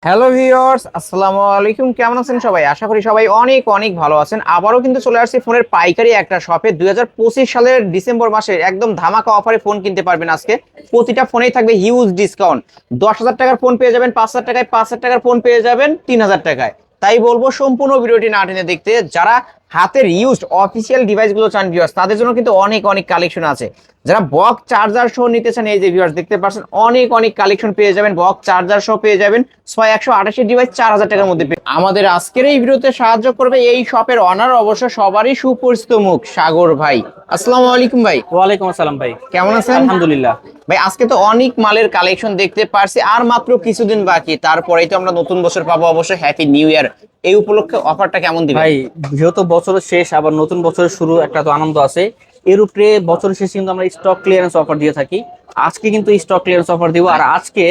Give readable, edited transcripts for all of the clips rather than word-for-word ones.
Hello viewers, আসসালামু আলাইকুম। কেমন আছেন সবাই? আশা করি সবাই অনেক অনেক ভালো আছেন। আবারও কিন্তু চলে আসছি ফোনের পাইকারি একটা শপে। 2025 সালের ডিসেম্বর মাসে একদম ধামাকা অফারে ফোন কিনতে পারবেন আজকে। প্রতিটা ফোনেই থাকবে হিউজ ডিসকাউন্ট। 10,000 টাকার ফোন পেয়ে যাবেন 5,000 টাকায়, 5,000 টাকার ফোন পেয়ে যাবেন 3,000 টাকায়। তাই বলবো সম্পূর্ণ ভিডিওটি না টেনে দেখতে। যারা হাতের ইউজড অফিসিয়াল ডিভাইসগুলো চান ভিউয়ার্স, তাদের জন্য কিন্তু অনেক অনেক কালেকশন আছে। যারা বক্স চার্জার সহ নিতে চান, এই যে ভিউয়ার্স দেখতে পাচ্ছেন অনেক অনেক কালেকশন পেয়ে যাবেন। বক্স চার্জার সহ পেয়ে যাবেন 6128 ডিভাইস 4,000 টাকার মধ্যে। আমাদের আজকের এই ভিডিওতে সাহায্য করবে এই শপের অনার, অবশ্য সবারই সুপরিচিত মুখ, সাগর ভাই। আসসালামু আলাইকুম ভাই। ওয়ালাইকুম আসসালাম ভাই। কেমন আছেন? আলহামদুলিল্লাহ। ভাই আজকে তো অনেক মালের কালেকশন দেখতে পারছি, আর মাত্র কিছুদিন বাকি, তারপরেই তো আমরা নতুন বছর পাবো। অবশ্যই হ্যাপি নিউ ইয়ার। এই উপলক্ষে অফারটা কেমন দিবেন? ভাই যেহেতু বছরের শেষ, আবার নতুন বছরের শুরু, একটা তো আনন্দ আছে। এর উপরে বছরের শেষে কিন্তু আমরা স্টক ক্লিয়ারেন্স অফার দিয়ে থাকি। আজকে কিন্তু স্টক ক্লিয়ারেন্স অফার দিব। আর আজকে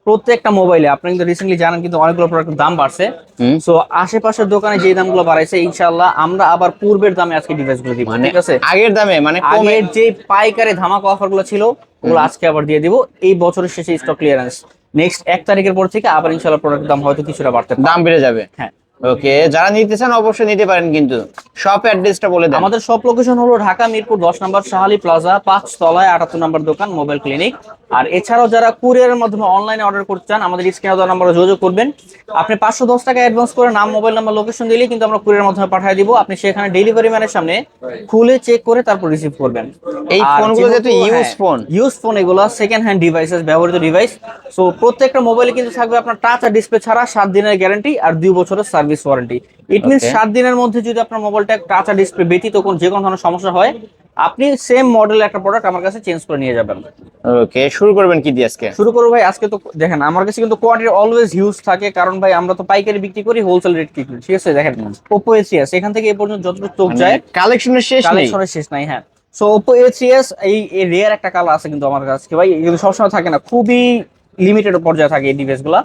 প্রত্যেকটা মোবাইলে আপনি কিন্তু রিসেন্টলি জানেন কিন্তু অনেকগুলো প্রোডাক্টের দাম বাড়ছে। হুম। সো আশেপাশের দোকানে যে দামগুলো বাড়াইছে, ইনশাআল্লাহ আমরা আবার পূর্বের দামে আজকে ডিভাইসগুলো দিব, মানে ঠিক আছে? আগের দামে, মানে কমে। আগের যে পাইকারি ধামাকা অফার গুলো ছিল ওগুলো আজকে আবার দিয়ে দিব। এই বছরের শেষে স্টক ক্লিয়ারেন্স, নেক্সট 1 তারিখের পর থেকে আবার ইনশাআল্লাহ প্রোডাক্টের দাম হয়তো কিছুটা বাড়তে পারে। দাম বেড়ে যাবে। হ্যাঁ। ওকে, যারা নিতে চান অবশ্যই নিতে পারেন, কিন্তু শপ অ্যাড্রেসটা বলে দেন। আমাদের সব লোকেশন হলো ঢাকা মিরপুর 10 নম্বর শাহালি প্লাজা 5 তলায় 78 নম্বর দোকান, মোবাইল ক্লিনিক। আর এছাড়াও যারা কুরিয়ারের মাধ্যমে অনলাইনে অর্ডার করতে চান, আমাদের স্ক্রিনে দেওয়া নম্বরে যোগাযোগ করবেন। আপনি 510 টাকা অ্যাডভান্স করে নাম, মোবাইল নাম্বার, লোকেশন দিলেই কিন্তু আমরা কুরিয়ারের মাধ্যমে পাঠিয়ে দিব। আপনি সেখানে ডেলিভারি ম্যানের সামনে খুলে চেক করে তারপর রিসিভ করবেন। এই আর ফোনগুলো যেহেতু যেহেতু ইউজ ফোন। ইউজ ফোন, এগুলো সেকেন্ড হ্যান্ড ডিভাইসেস, ব্যবহৃত ডিভাইস। সো প্রত্যেকটা মোবাইলে কিন্তু থাকবে আপনার টাচ আর ডিসপ্লে ছাড়া 7 দিনের গ্যারান্টি আর 2 বছরের সার্ভিস ওয়ারেন্টি। ইট মিনস ওকে। 7 দিনের মধ্যে যদি আপনার মোবাইলটা টাচ আর ডিসপ্লে ব্যতীত যে কোনো ধরনের সমস্যা হয়, আপনি সেম মডেলের একটা প্রোডাক্ট আমার কাছে চেঞ্জ করে নিয়ে যাবেন। ওকে, শুরু করবেন কি দিয়ে আজকে? শুরু করবো ভাই। আজকে তো দেখেন আমার কাছে কিন্তু কোয়ান্টিটি অলওয়েজ হিউজ থাকে, কারণ ভাই আমরা তো পাইকারি বিক্রি করি, হোলসেল রেট কি করি, ঠিক আছে? দেখেন ওপো এ3s এখান থেকে এ পর্যন্ত যতটুকু চোখ যায়, কালেকশনের শেষ নেই। কালেকশনের শেষ নাই। হ্যাঁ। সো ওপো এ3s এই রেয়ার একটা কালার আছে কিন্তু আমার কাছে ভাই, কিন্তু সবসময় থাকে না, খুবই লিমিটেড পর্যায়ে থাকে এই ডিভাইস গুলা।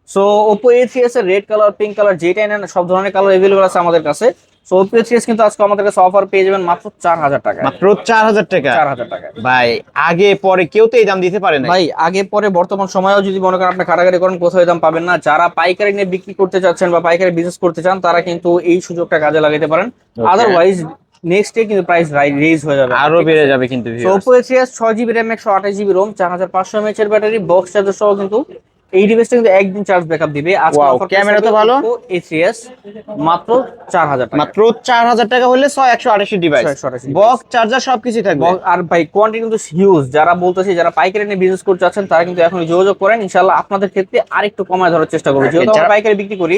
সো ওপো এ3s এর রেড কালার, পিঙ্ক কালার, যেটাই নেন সব ধরনের কালার এভেলেবল আছে আমাদের কাছে। সো ওপো এ3s কিন্তু আজকে আমাদের কাছে অফার পেয়ে যাবেন মাত্র 4,000 টাকায়। মাত্র 4,000 টাকা? 4,000 টাকায় ভাই আগে পরে কেউ তো এই দাম দিতে পারে না। ভাই। আগে পরে বর্তমান সময়েও যদি মনে করেন আপনি কারাগারি করেন, কোথাও এই দাম পাবেন না। যারা পাইকারি নিয়ে বিক্রি করতে চাচ্ছেন বা পাইকারি বিজনেস করতে চান, তারা কিন্তু এই সুযোগটা কাজে লাগাতে পারেন। আদারওয়াইজ নেক্সট ডে কিন্তু প্রাইস রেজ হয়ে যাবে, আরো বেড়ে যাবে কিন্তু ওপো এ3s 6 GB RAM, 128 GB ROM, 4,500 mAh এর ব্যাটারি, বক্স চার্জার সহ কিন্তু এই ডিভাইসটা কিন্তু একদিন চার্জ ব্যাকআপ দিবে। আজকে ওয়াও, অফার ক্যামেরা তো ভালো। ওপো এ3s মাত্র 4,000 টাকা। মাত্র 4,000 টাকা হলে 128 ডিভাইস, 128 device। বক্স চার্জার সবকিছু থাকবে। আর ভাই কোয়ান্টিটি কিন্তু হিউজ। যারা বলতেছে যারা পাইকারি নিয়ে বিজনেস করতে চাচ্ছেন, তারা কিন্তু এখন যোগাযোগ করেন, ইনশাআল্লাহ আপনাদের ক্ষেত্রে আরেকটু কমায় ধরার চেষ্টা করবো। যেহেতু আমরা পাইকারি বিক্রি করি,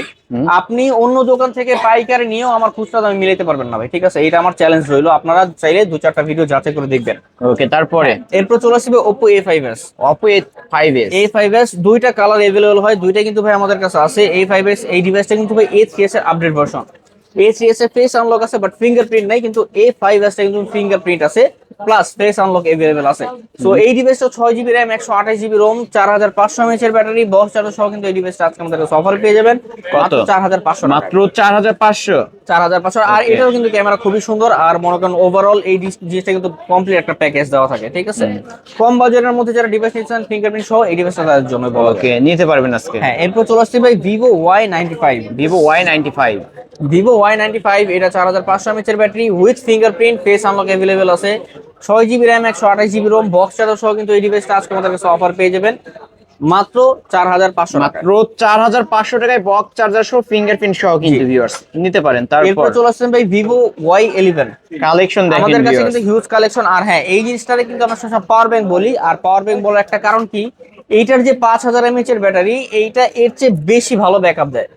আপনি অন্য দোকান থেকে পাইকারি নিয়েও আমার খুচরা দামে মিলাইতে পারবেন না ভাই, ঠিক আছে? এটা আমার চ্যালেঞ্জ রইলো। আপনারা চাইলে 2-4টা ভিডিও যাচাই করে দেখবেন। ওকে, তারপরে এরপর চলে আসবে ওপো এ5s। অপো এ5s। এ5s দুইটা কালার এভেলেবল হয়, দুইটা কিন্তু ভাই আমাদের কাছে আছে। এ5s এই ডিভাইসটা কিন্তু ভাই এ3s এর আপডেট ভার্সন। এ3s এর ফেস আনলক আছে বাট ফিঙ্গারপ্রিন্ট নাই, কিন্তু এ5s টা কিন্তু ফিঙ্গারপ্রিন্ট আছে প্লাস ফেস আনলক এভেলেবল আছে। সো এই ডিভাইসটা 6 GB RAM, 128 GB ROM, 4,500 mAh এর ব্যাটারি, বক্স চার্জার সহ কিন্তু এই ডিভাইসটা আজকে আমাদের কাছে অফার পেয়ে যাবেন কত? 4,500 টাকা। মাত্র 4,500। 4,500। আর Okay. এটাও কিন্তু ক্যামেরা খুবই সুন্দর। আর মনে করেন ওভারঅল এই জিনিসটা কিন্তু কমপ্লিট একটা প্যাকেজ দেওয়া থাকে, ঠিক আছে? কম বাজেটের মধ্যে যারা ডিভাইস নিচ্ছেন ফিঙ্গারপ্রিন্ট সহ, এই ডিভাইসটা তাদের জন্য বলা যায়। ওকে, নিতে পারবেন আজকে। হ্যাঁ। এরপর চলে আসছে ভাই Vivo Y95। Vivo Y95। Vivo Y95 এটা 4,500 mAh এর battery with fingerprint, face unlock available আছে, 6 GB RAM, 128 GB ROM, box charger সহ কিন্তু এই ডিভাইসটা আজকে আমাদের কাছে অফার পেয়ে যাবেন মাত্র 4,500 টাকা। মাত্র 4,500 টাকায় বক্স চার্জার সহ ফিঙ্গারপ্রিন্ট সহ কিন্তু ভিউয়ার্স নিতে পারেন। এরপর তারপর চলে আসছেন ভাই ভিভো Y11। কালেকশন দেখেন আমাদের কাছে ভিউয়ার্স। কিন্তু হিউজ কালেকশন। আর হ্যাঁ, এই জিনিসটারে কিন্তু আমরা সবসময় পাওয়ার ব্যাংক বলি। আর পাওয়ার ব্যাংক বলার একটা কারণ কি, এইটার যে 5,000 mAh এর ব্যাটারি, এইটা এর চেয়ে বেশি ভালো ব্যাকআপ দেয়।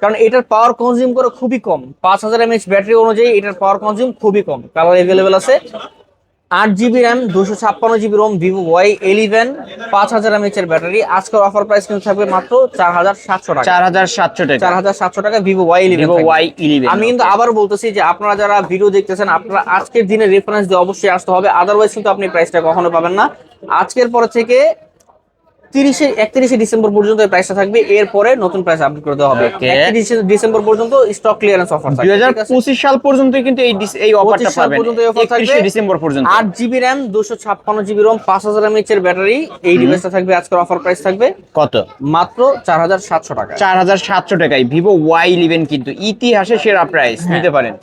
কারণ এটার পাওয়ার কনজিউম করে খুবই কম। 5,000 mAh ব্যাটারি অনুযায়ী এটার পাওয়ার কনজিউম খুবই কম। কালার এভেলেবেল আছে। 8 GB RAM, 256 GB Rome, Vivo Y11, 5,000 mAh এর ব্যাটারি। আজকের অফার প্রাইস কিন্তু থাকবে মাত্র 4,700 টাকা। 4,700 টাকা। 4,700 টাকা ভিভো Y11 ভিভো থাকবে। Y11। আমি কিন্তু আবার বলতেছি যে আপনারা যারা ভিডিও দেখতেছেন, আপনারা আজকের দিনে রেফারেন্স দিয়ে অবশ্যই আসতে হবে, আদারওয়াইজ কিন্তু আপনি প্রাইসটা কখনো পাবেন না। আজকের পর থেকে 31 ডিসেম্বর পর্যন্ত এই প্রাইসটা থাকবে, এরপরে নতুন প্রাইস আপডেট করে দেওয়া হবে। Okay. 31 ডিসেম্বর পর্যন্ত স্টক ক্লিয়ারেন্স অফার থাকবে। 2025 সাল পর্যন্ত কিন্তু এই অফারটা 25 সাল পাবেন, পর্যন্ত এই offer থাকবে। 31 ডিসেম্বর পর্যন্ত। 8GB RAM 256GB ROM 5000 mAh এর ব্যাটারি, এই ডিভাইসটা থাকবে আজকের অফার প্রাইস থাকবে কত? মাত্র 4700 টাকা। 4700 টাকায় ভিভো Y11 কিন্তু ইতিহাসে সেরা প্রাইস, নিতে পারেন।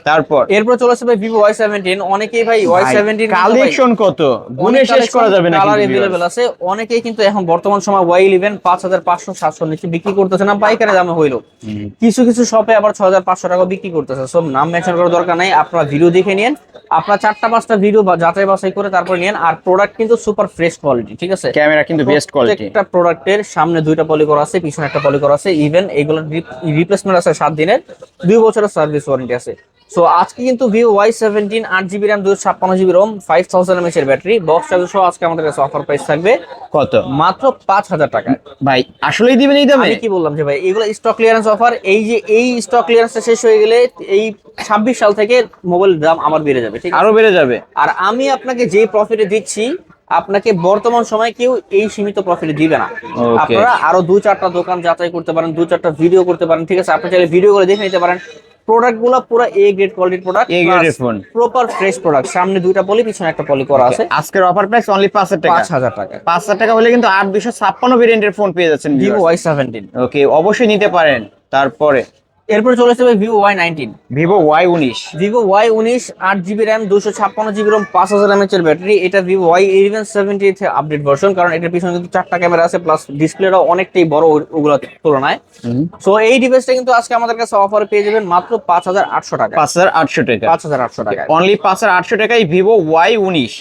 তারপর এরপর চলে আসবে ভিভো Y17। অনেকেই ভাই Y17 কালেকশন কত গুণে শেষ করা যাবে না, কালার अवेलेबल আছে। অনেকেই কিন্তু এখন বর্তমান সময় Y11 5500 700 নিচে বিক্রি করতেছে না, পাইকারি দামে হইলো। কিছু কিছু শপে আবার 6500 টাকা বিক্রি করতেছে। সব নাম মেনশন করার দরকার নাই, আপনারা ভিডিও দেখে নিন, আপনারা 4টা 5টা ভিডিও যাচাই বাছাই করে তারপর নিন। আর প্রোডাক্ট কিন্তু সুপার ফ্রেশ কোয়ালিটি, ঠিক আছে? ক্যামেরা কিন্তু বেস্ট কোয়ালিটি। প্রত্যেকটা প্রোডাক্টের সামনে 2টা পলি করা আছে, পিছনে একটা পলি করা আছে। ইভেন এগুলোর রিপ্লেসমেন্ট আছে 7 দিনের, 2 বছরের সার্ভিস ওয়ারেন্টি আছে। সো আজকে কিন্তু Vivo Y17 8GB RAM 256GB ROM 5000 mAh এর ব্যাটারি বক্স চার্জার সহ আজকে আমাদের কাছে অফার প্রাইস থাকবে কত? মাত্র 5000 টাকা। ভাই আসলেই দিবেন এই দামে? আমি কি বললাম যে ভাই এগুলো স্টক ক্লিয়ারেন্স অফার, এই স্টক ক্লিয়ারেন্সটা শেষ হয়ে গেলে এই 26 সাল থেকে মোবাইলের দাম আবার বেড়ে যাবে, ঠিক আছে? আরো বেড়ে যাবে। আর আমি আপনাকে যে প্রফিটে দিচ্ছি, আপনাকে বর্তমান সময় কেউ এই সীমিত প্রফিটে দিবে না। Okay. আপনারা আরো 2-4টা দোকান যাচাই করতে পারেন, 2-4টা ভিডিও করতে পারেন, ঠিক আছে? আপনি চাইলে ভিডিও করে দেখে নিতে পারেন। প্রোডাক্ট গুলো পুরো এ গ্রেড কোয়ালিটির প্রোডাক্ট, A grade এর phone। Proper fresh product. সামনে 2টা পলি, পিছনে একটা পলি করা আছে। আজকের অফার প্রাইস অনলি 5000 টাকা। 5000 টাকা 5000 টাকা হলে কিন্তু 8256 ভেরিয়েন্টের ফোন পেয়ে যাচ্ছেন ভিভো Y17। ওকে, অবশ্যই নিতে পারেন। তারপরে এরপর চলে আসবে Vivo Y19। Vivo Y19। Vivo Y19 8GB RAM 256GB ROM 5000 mAh এর ব্যাটারি। এটা ভিভো Y11 70 আপডেট ভার্সন, কারণ এটার পিছনে কিন্তু 4টা ক্যামেরা আছে, প্লাস ডিসপ্লেটাও অনেকটাই বড় ওগুলোর তুলনায়। সো এই ডিভাইসটা কিন্তু আজকে আমাদের কাছে অফারে পেয়ে যাবেন মাত্র 5800 টাকা। 5800 টাকা। 5800 টাকা অনলি 5800 টাকায় ভিভো Y19।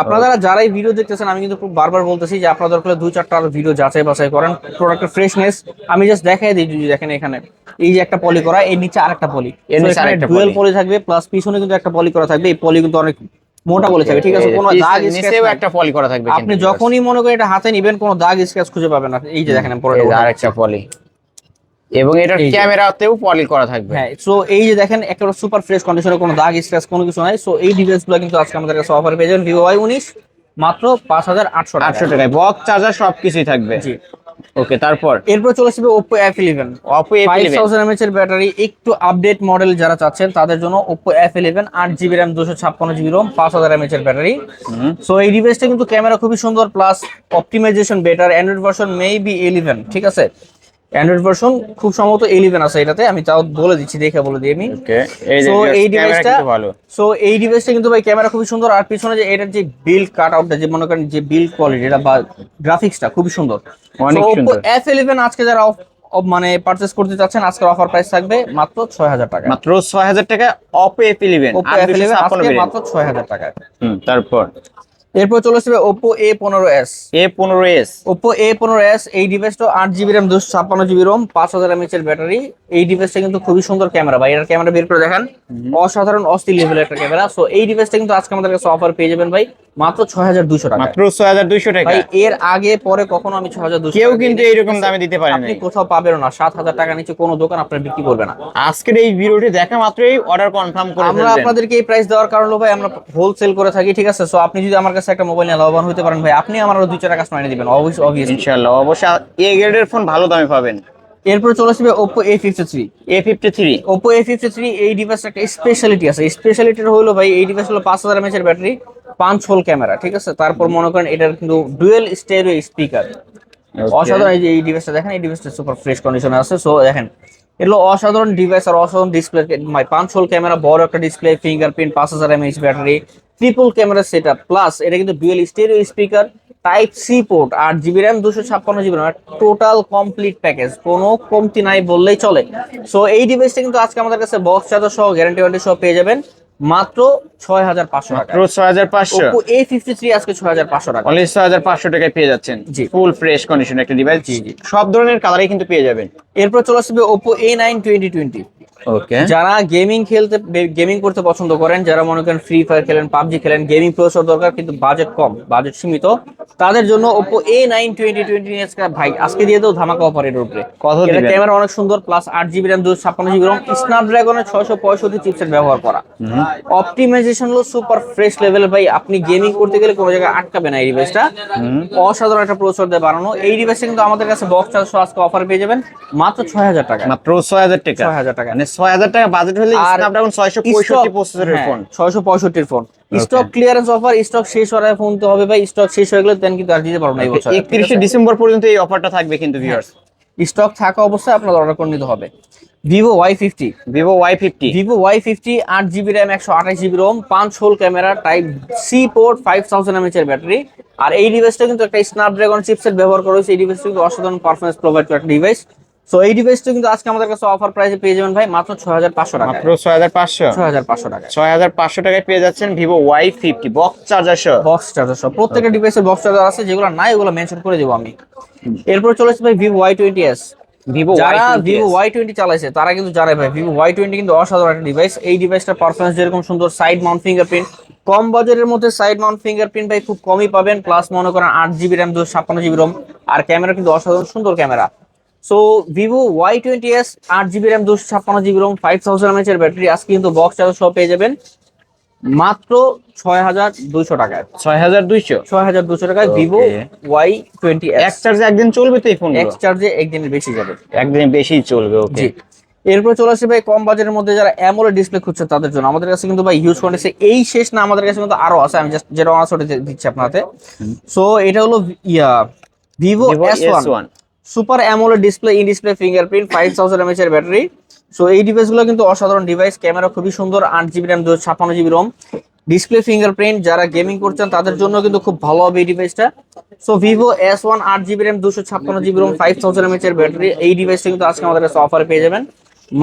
আপনারা যারাই ভিডিও দেখতেছেন, আমি কিন্তু খুব বারবার বলতেছি যে আপনারা দরকার হলে 2-4টা ভিডিও যাচাই বাছাই করেন। প্রোডাক্টের ফ্রেশনেস আমি জাস্ট দেখাই দিই। যদি দেখেন এখানে এই যে একটা পলি করা, এর নিচে আরেকটা পলি, এর নিচে আরেকটা ডুয়াল poly। পলি থাকবে, প্লাস পিছনে কিন্তু একটা পলি করা থাকবে। এই পলি কিন্তু অনেক মোটা পলি থাকবে, ঠিক আছে? কোনো দাগ নিচেও একটা পলি করা থাকবে। আপনি যখনই মনে করেন এটা হাতে নিবেন, কোনো দাগ স্ক্র্যাচ খুঁজে পাবেন না। এই যে দেখেন আরেকটা পলি, এবং এটার ক্যামেরাতেও পলি করা থাকবে। হ্যাঁ, সো এই যে দেখেন একেবারে সুপার ফ্রেশ কন্ডিশনে, কোনো দাগ স্ক্র্যাচ কোনো কিছু নাই। সো এই ডিভাইসগুলো কিন্তু আজকে আমাদের কাছে অফার পেয়ে যাবেন ভিভো Y19 মাত্র 5800 800 টাকায় বক্স চার্জার সবকিছুই থাকবে। জি। ওকে, তারপর এরপর চলে আসবে Oppo F11। Oppo F11 5000 mAh এর ব্যাটারি, একটু আপডেট মডেল যারা চাচ্ছেন তাদের জন্য Oppo F11 8GB RAM 256GB ROM 5000 mAh এর ব্যাটারি। সো এই ডিভাইসটা কিন্তু ক্যামেরা খুবই সুন্দর, plus optimisation better. Android version maybe 11, ঠিক আছে? অ্যান্ড্রয়েড ভার্সন খুব সম্ভবত 11 আছে এটাতে, আমি তাও বলে দিচ্ছি, দেখে বলে দিই আমি। ওকে, এই সো যে এই ক্যামেরা ডিভাইসটা কিন্তু ভালো। সো এই ডিভাইসটা কিন্তু ভাই ক্যামেরা খুবই সুন্দর, আর পিছনে যে এটার যে বিল্ড কাট আউটটা, যে মনে করেন যে বিল্ড কোয়ালিটি এটা বা গ্রাফিক্সটা খুবই সুন্দর, অনেক Oppo সুন্দর। F11 আজকে যারা মানে পারচেজ করতে চাচ্ছেন, আজকের অফার প্রাইস থাকবে মাত্র 6000 টাকা। মাত্র 6000 টাকা Oppo F11 Oppo F11 আজকে মাত্র 6000 টাকা। তারপর এরপর চলে আসবে Oppo A15s। A15s। Oppo A15s এই ডিভাইসটা 8GB RAM 256GB ROM 5000 mAh এর ব্যাটারি। এই ডিভাইসটা কিন্তু খুবই সুন্দর ক্যামেরা, ভাই এর ক্যামেরা বের করে দেখেন, অসাধারণ অস্থির লেভেলের একটা ক্যামেরা। সো এই ডিভাইসটা কিন্তু আজকে আমাদের কাছে অফার পেয়ে যাবেন ভাই মাত্র 6200 টাকা। মাত্র 6200 টাকা। ভাই এর আগে পরে কখনো আমি 6200 কেউ কিন্তু এইরকম দামে দিতে পারে না। আপনি কোথাও পাবেন না, 7000 টাকা নিচে কোনো দোকান আপনার বিক্রি করবে না। আজকের এই ভিডিওটি দেখা মাত্রই অর্ডার কনফার্ম করে আমরা ফেলবেন। আপনাদেরকে এই প্রাইস দেওয়ার কারণ হলো ভাই আমরা হোলসেল করে থাকি, ঠিক আছে? সো আপনি যদি আমার কাছে একটা মোবাইল নিয়ে লাভবান হতে পারেন ভাই, আপনি আমার আরো 2-4 টাকা কাস্টমার এনে দিবেন অবভিয়াসলি, ইনশাআল্লাহ। অবশ্যই এ গ্রেডের ফোন ভালো দামে পাবেন। এরপর চলে আসবে Oppo A53। A53 Oppo A53 এই ডিভাইসের একটা স্পেশালিটি আছে। স্পেশালিটিটা হলো ভাই এই ডিভাইস হলো 5000 mAh এর ব্যাটারি, 5 হোল ক্যামেরা, ঠিক আছে? তারপর মনে করেন এটার কিন্তু ডুয়েল স্টেরিও স্পিকার, অসাধারণ। এই যে এই ডিভাইসটা দেখেন, এই ডিভাইসটা সুপার ফ্রেশ কন্ডিশনে আছে। সো দেখেন এগুলো অসাধারণ ডিভাইস আর অসাধারণ ডিসপ্লে, 5 হোল ক্যামেরা, বড় একটা display, fingerprint, 5000 mAh battery, triple camera setup, plus এটা কিন্তু dual stereo speaker, type C port, 8GB RAM 256GB ROM, total complete package, কোনো কমতি নাই বললেই চলে। সো এই ডিভাইসটা কিন্তু আজকে আমাদের কাছে বক্স চার্জার সহ গ্যারান্টি ওয়ারেন্টি সহ পেয়ে যাবেন মাত্র 6500 টাকা। মাত্র 6500। Oppo A53 আজকে 6500 টাকা। অনলি 6500 টাকায় পেয়ে যাচ্ছেন জি। ফুল ফ্রেশ কন্ডিশন একটা ডিভাইস। সব ধরনের কালারই কিন্তু পেয়ে যাবেন। এরপর চলে আসবে Oppo A9 2020। ওকে, যারা গেমিং করতে পছন্দ করেন, যারা মনে করেন ফ্রি ফায়ার খেলেন, পাবজি খেলেন, গেমিং প্রসেসর দরকার কিন্তু বাজেট কম, বাজেট সীমিত, তাদের জন্য Oppo A9 2020 ভাই আজকে দিয়ে দাও ধামাকা অফারের উপরে। কত এটা দিবেন? ক্যামেরা অনেক সুন্দর, plus 8 GB RAM 256 GB ROM, স্ন্যাপড্রাগনের 665 chipset ব্যবহার করা, অপটিমাইজেশন হলো সুপার ফ্রেশ লেভেল। ভাই আপনি গেমিং করতে গেলে কোনো জায়গায় আটকাবে না এই ডিভাইসটা, অসাধারণ একটা প্রসেসর দিয়ে বানানো। এই ডিভাইসটা কিন্তু আমাদের কাছে বক্স চার্জ সহ আজকে অফার পেয়ে যাবেন মাত্র 6000 টাকা। মাত্র 6000 টাকা। 6000 টাকা, মানে 6000 টাকা বাজেট হলে আর স্ন্যাপড্রাগন 665 প্রসেসরের phone. 665 phone. Stock clearance offer, stock শেষ হওয়ার আগে ফোন তো হবে ভাই, স্টক শেষ হয়ে গেলে দেন কিন্তু আর দিতে পারবো না এই বছর। 31শে ডিসেম্বর পর্যন্ত এই অফারটা থাকবে কিন্তু ভিউয়ার্স। স্টক থাকা অবস্থায় আপনার অর্ডার করে নিতে হবে। Vivo Y50, Vivo Y50, Vivo Y50 8 GB RAM 128 GB ROM, 5 hole camera, type C port, 5000 mAh এর ব্যাটারি। আর এই ডিভাইসটা কিন্তু একটা স্ন্যাপড্রাগন চিপসেট ব্যবহার করা হয়েছে। এই ডিভাইসটা কিন্তু অসাধারণ পারফরম্যান্স প্রোভাইড করে একটা ডিভাইস। সো এই ডিভাইসটা কিন্তু আজকে আমাদের কাছে অফার প্রাইসে পেয়ে যাবেন ভাই মাত্র 6500 টাকা। মাত্র 6500, 6500 টাকা, 6500 টাকায় পেয়ে যাচ্ছেন ভিভো Y50 বক্স চার্জার সহ। বক্স চার্জার সব। প্রত্যেকটা ডিভাইসের বক্স চার্জার আছে, যেগুলো নাই ওগুলো মেনশন করে দেবো আমি। এরপর চলে আসছে ভাই ভিভো Y20s। ভিভো যারা Y20s, ভিভো Y20 চালাইছে তারা কিন্তু জানে ভাই ভিভো Y20 কিন্তু অসাধারণ একটা ডিভাইস। এই ডিভাইসটার পারফরম্যান্স যেরকম সুন্দর, সাইড মাউন্ট ফিঙ্গারপ্রিন্ট, কম বাজেটের মধ্যে সাইড মাউন্ট ফিঙ্গারপ্রিন্ট ভাই খুব কমই পাবেন, প্লাস মনে করেন 8 GB RAM 256 GB ROM, আর ক্যামেরা কিন্তু অসাধারণ সুন্দর camera. So Vivo Y20s 8 GB RAM 256 GB ROM, 5000 mAh এর ব্যাটারি আজকে কিন্তু বক্স চার্জার সহ পেয়ে যাবেন মাত্র 6200 টাকায়। 6200, 6200 টাকায় ভিভো Y20s। এক চার্জে একদিন চলবে তো এই ফোন? এক চার্জে একদিনের বেশি যাবে, একদিন বেশি চলবে। ওকে, জি। এরপর চলে আসছে ভাই কম বাজেটের মধ্যে যারা অ্যামোলেড ডিসপ্লে খুঁজছে তাদের জন্য। আমাদের কাছে কিন্তু ভাই হিউজ কোয়ান্টিটি, এই শেষ না, আমাদের কাছে কিন্তু আরো আছে, আমি জাস্ট যেটা আছে ওটা দিচ্ছি আপনাদের। সো এটা হলো Vivo S1 super AMOLED display, in display fingerprint, 5000 mAh এর ব্যাটারি। সো এই ডিভাইসগুলো কিন্তু অসাধারণ ডিভাইস, ক্যামেরা খুবই সুন্দর, 8 GB RAM 256 GB ROM, display fingerprint. যারা গেমিং করছেন তাদের জন্য কিন্তু খুব ভালো হবে এই ডিভাইসটা। So Vivo S1 8 GB RAM 256 GB ROM, 5000 mAh এর ব্যাটারি। এই ডিভাইসটা কিন্তু আজকে আমাদের কাছে অফারে পেয়ে যাবেন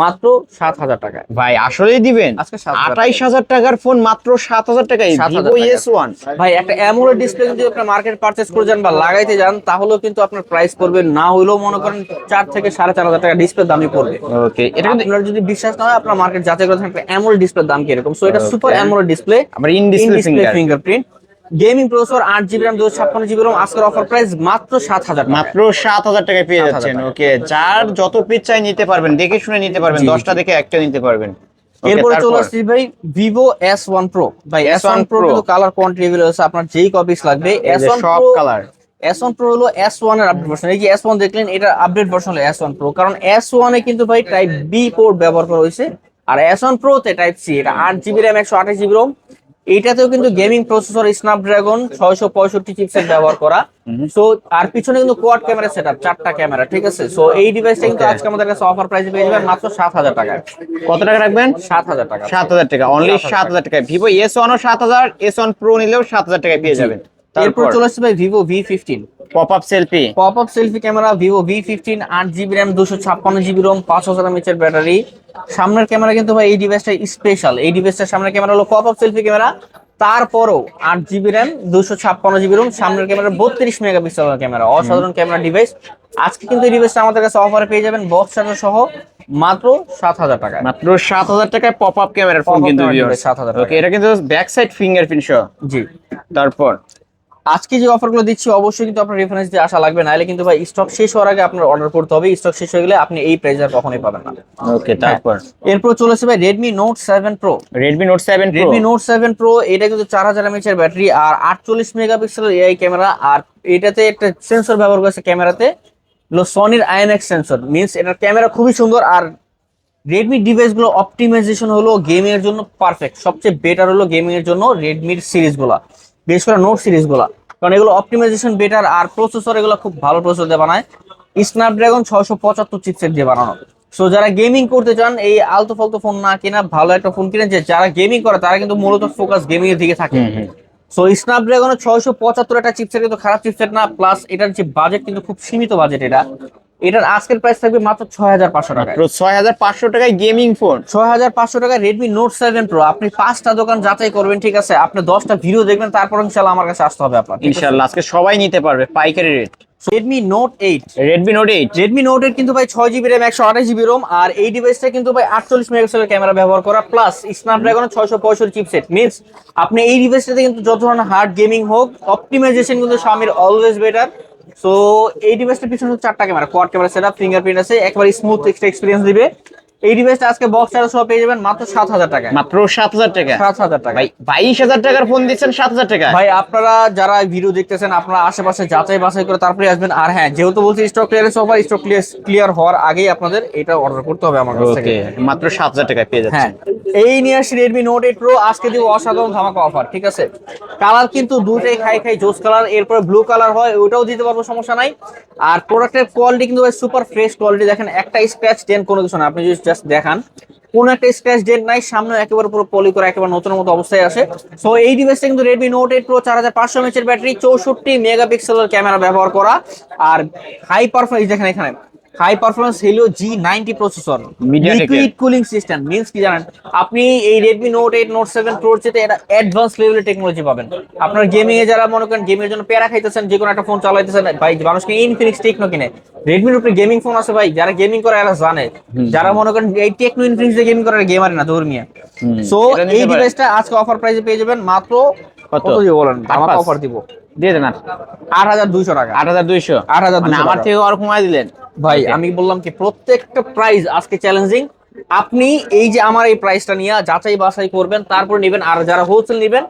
মাত্র 7000 টাকায়। ভাই আসলেই দিবেন? আজকে 7000 28000 টাকার ফোন মাত্র 7000 টাকায় 7000 ভিভো টাকা। S1। ভাই একটা অ্যামোলেড ডিসপ্লে যদি আপনার মার্কেট পারচেজ করে যান বা লাগাইতে যান, তাহলেও কিন্তু আপনার প্রাইস পড়বে না হইলেও মনে করেন 4 থেকে 4500 টাকা ডিসপ্লে দামই পড়বে। ওকে, এটা কিন্তু আপনার যদি বিশ্বাস না হয় আপনার মার্কেট যাচাই করে থাকবে অ্যামোলেড ডিসপ্লের দাম কি এরকম। সো এটা সুপার অ্যামোলেড ডিসপ্লে, আবার in display fingerprint, gaming processor, 8 GB RAM 256 GB ROM, আজকের অফার প্রাইস মাত্র 7000 টাকা। মাত্র 7000 টাকায় পেয়ে 7000 যাচ্ছেন। টাকা। ওকে, যার যত পিস চাই নিতে পারবেন, দেখে শুনে নিতে পারবেন, জি, 10টা দেখে একটা নিতে পারবেন। Okay, এরপরে চলে তারপর? আসছি ভাই ভিভো S1 Pro। ভাই S1 Pro Pro কিন্তু কালার কোয়ান্টিটি अवेलेबल আছে, আপনার যেই কপিস লাগবে। এই যে S1 সব Pro, কালার। S1 Pro হলো S1 এর আপডেট ভার্সন। এই যে S1 দেখলেন, এটা আপডেট ভার্সন হলো S1 Pro, কারণ S1 এ কিন্তু ভাই টাইপ বি পোর্ট ব্যবহার করা হয়েছে, আর S1 Pro তে টাইপ সি। এটা 8 GB RAM 128 GB ROM, এইটাতেও কিন্তু গেমিং প্রসেসর স্ন্যাপড্রাগন 665 চিপসেট ব্যবহার করা। সো আর পিছনে কিন্তু কোয়াড ক্যামেরা সেটআপ, 4টা ক্যামেরা, ঠিক আছে। সো এই ডিভাইসটা কিন্তু আজকে আমাদের কাছে অফার প্রাইসে পেয়ে যাবেন মাত্র 7000 টাকায়। কত টাকা রাখবেন? 7000 টাকা। 7000 টাকা, অনলি 7000 টাকায় ভিভো S1 ও 7000, S1 Pro নিলেও 7000 টাকায় পেয়ে যাবেন। এরপর চলে আসছে ভাই Vivo V15 pop up selfie. Pop up selfie camera, Vivo V15 8 GB RAM 256 GB ROM, 5000 mAh এর ব্যাটারি। সামনের ক্যামেরা কিন্তু ভাই এই ডিভাইসটা স্পেশাল, এই ডিভাইসটার সামনের ক্যামেরা হলো পপ আপ সেলফি ক্যামেরা, তারপরও 8 GB RAM 256 GB ROM, সামনের ক্যামেরা 32 মেগাপিক্সেলের ক্যামেরা, অসাধারণ ক্যামেরা ডিভাইস। আজকে কিন্তু এই ডিভাইসটা আমাদের কাছে অফারে পেয়ে যাবেন বক্স চার্জার সহ মাত্র 7000 টাকায়। মাত্র 7000 টাকায় পপ আপ ক্যামেরার ফোন Pop-up কিন্তু camera ভিউয়ার্স। device 7000 টাকা। ওকে, এটা কিন্তু ব্যাক সাইড ফিঙ্গারপ্রিন্ট সহ। জি, তারপর আজকে যে অফারগুলো দিচ্ছি অবশ্যই কিন্তু আপনার রেফারেন্স দিয়ে আসা লাগবে, নাহলে কিন্তু ভাই স্টক শেষ হওয়ার আগে আপনার অর্ডার করতে হবে। স্টক শেষ হয়ে গেলে আপনি এই প্রাইস আর কখনোই পাবেন না। ওকে, তারপর এরপর চলেছে ভাই Redmi Note 7 Pro। Redmi Note 7 Pro। Redmi Note 7 Pro এটা কিন্তু 4000 mAh এর ব্যাটারি আর 48 মেগাপিক্সেলের এআই ক্যামেরা, আর এটাতে একটা সেন্সর ব্যবহার করেছে ক্যামেরাতে, হলো সনির IMX সেন্সর। মিন্স এটার ক্যামেরা খুবই সুন্দর। আর রেডমি ডিভাইসগুলো অপটিমাইজেশন হলো গেমিং এর জন্য পারফেক্ট, সবচেয়ে বেটার হলো গেমিং এর জন্য রেডমির সিরিজগুলো, বিশেষ করে নোট সিরিজগুলো, কারণ এগুলো অপটিমাইজেশন বেটার, আর প্রসেসর এগুলো খুব ভালো প্রসেসর দিয়ে বানায়, স্ন্যাপড্রাগন 675 চিপসেট দিয়ে বানানো। সো যারা গেমিং করতে চান, এই আলতু ফালতু ফোন না কিনা ভালো একটা ফোন কিনেন, যে যারা গেমিং করে তারা কিন্তু মূলত ফোকাস গেমিং এর দিকে থাকে। সো স্ন্যাপড্রাগনের 675 একটা চিপসেট কিন্তু খারাপ চিপসেট না, প্লাস এটার যে বাজেট কিন্তু খুব সীমিত বাজেট। এটার আজকের প্রাইস থাকবে মাত্র 6500 টাকা। মাত্র 6500 টাকায় গেমিং ফোন। 6500 টাকা রেডমি নোট 7 প্রো। আপনি 5টা দোকান যাচাই করবেন, ঠিক আছে, আপনি 10টা ভিডিও দেখবেন, তারপর ইনশাআল্লাহ আমার কাছে আসতে হবে আপনার। ইনশাআল্লাহ আজকে সবাই নিতে পারবে পাইকারি rate. Redmi note 8, Redmi note 8। Redmi note 8 কিন্তু ভাই 6 জিবি র্যাম 128 জিবি রোম, আর এই ডিভাইসটা কিন্তু ভাই 48 মেগাপিক্সেলের ক্যামেরা ব্যবহার করা প্লাস স্ন্যাপড্রাগন 665 চিপসেট। মিন্স আপনি এই ডিভাইসটাতে কিন্তু যত ধরনের হার্ড গেমিং হোক, অপটিমাইজেশন কিন্তু Xiaomi অলওয়েজ বেটার। সো এই ডিভাইসটার পিছনে 4টা camera, quad camera setup, fingerprint আছে, একবার স্মুথ এক্সপেরিয়েন্স দিবে। এই ডিভাইসটা আজকে বক্স চার্জ সহ পেয়ে যাবেন মাত্র 7000 টাকায়। মাত্র 7000 টাকা? 7000 টাকা ভাই 22000 টাকার ফোন দিচ্ছেন 7000 টাকা? ভাই আপনারা যারা ভিডিও দেখতেছেন আপনারা আশেপাশে যাচাই বাছাই করে তারপরে আসবেন। আর হ্যাঁ, যেহেতু বলছি stock clearance offer, stock clear হওয়ার আগেই আপনাদের এটা অর্ডার করতে হবে আমার কাছ থেকে। ওকে, মাত্র 7000 টাকায় পেয়ে হ্যাঁ, যাচ্ছেন। এই নিয়ে আসি রেডমি নোট 8 প্রো। আজকে দিব অসাধারণ ধামাকা অফার, ঠিক আছে? কালার কিন্তু দুটাই খাই জোস কালার, এরপরে ব্লু কালার হয় ওটাও দিতে পারবো, সমস্যা নাই। আর প্রোডাক্টের কোয়ালিটি কিন্তু সুপার ফ্রেশ কোয়ালিটি, দেখেন একটা স্ক্র্যাচ ডেন্ট কোনো কিছু না, আপনি যদি জাস্ট দেখান কোন একটা স্ক্র্যাচ ডেন্ট নাই, সামনে একেবারে পুরো পলি করে একেবারে নতুনের মতো অবস্থায় আসে। সো এই ডিভাইসটা কিন্তু রেডমি নোট 8 প্রো 4500 mAh এর ব্যাটারি, 64 মেগাপিক্সেলের ক্যামেরা ব্যবহার করা, আর হাই পারফরম্যান্স দেখেন এখানে high performance Helio G90 processor, liquid cooling system. Means কি জানেন, আপনি এই রেডমি নোট 8 নোট 7 প্রোর চেয়ে এটা অ্যাডভান্স লেভেলের টেকনোলজি পাবেন। আপনার গেমিং এ যারা মনে করেন গেমের জন্য প্যারা খাইতেছেন, যে কোনো একটা ফোন চালাইতেছেন, ভাই মানুষকে ইনফিনিক্স টেকনো কিনে, রেডমির উপরে গেমিং ফোন আছে ভাই, যারা গেমিং করে এরা জানে, যারা মনে করেন এই টেকনো ইনফিনিক্স দিয়ে গেমিং করে গেমার না ধর্মিয়া। সো এই ডিভাইসটা আজকে অফার প্রাইসে পেয়ে যাবেন মাত্র কত দিয়ে বলেন, আমাকে অফার দিব দিয়ে দেন 8200 টাকা। 8200? 8200 মানে আমার থেকে আর কমায় দিলেন ভাই। আমি বললাম কি প্রত্যেকটা প্রাইস আজকে চ্যালেঞ্জিং। আপনি এই যে আমার এই প্রাইসটা নিয়ে যাচাই বাছাই করবেন, তারপর নেবেন। আর যারা হোলসেল নেবেন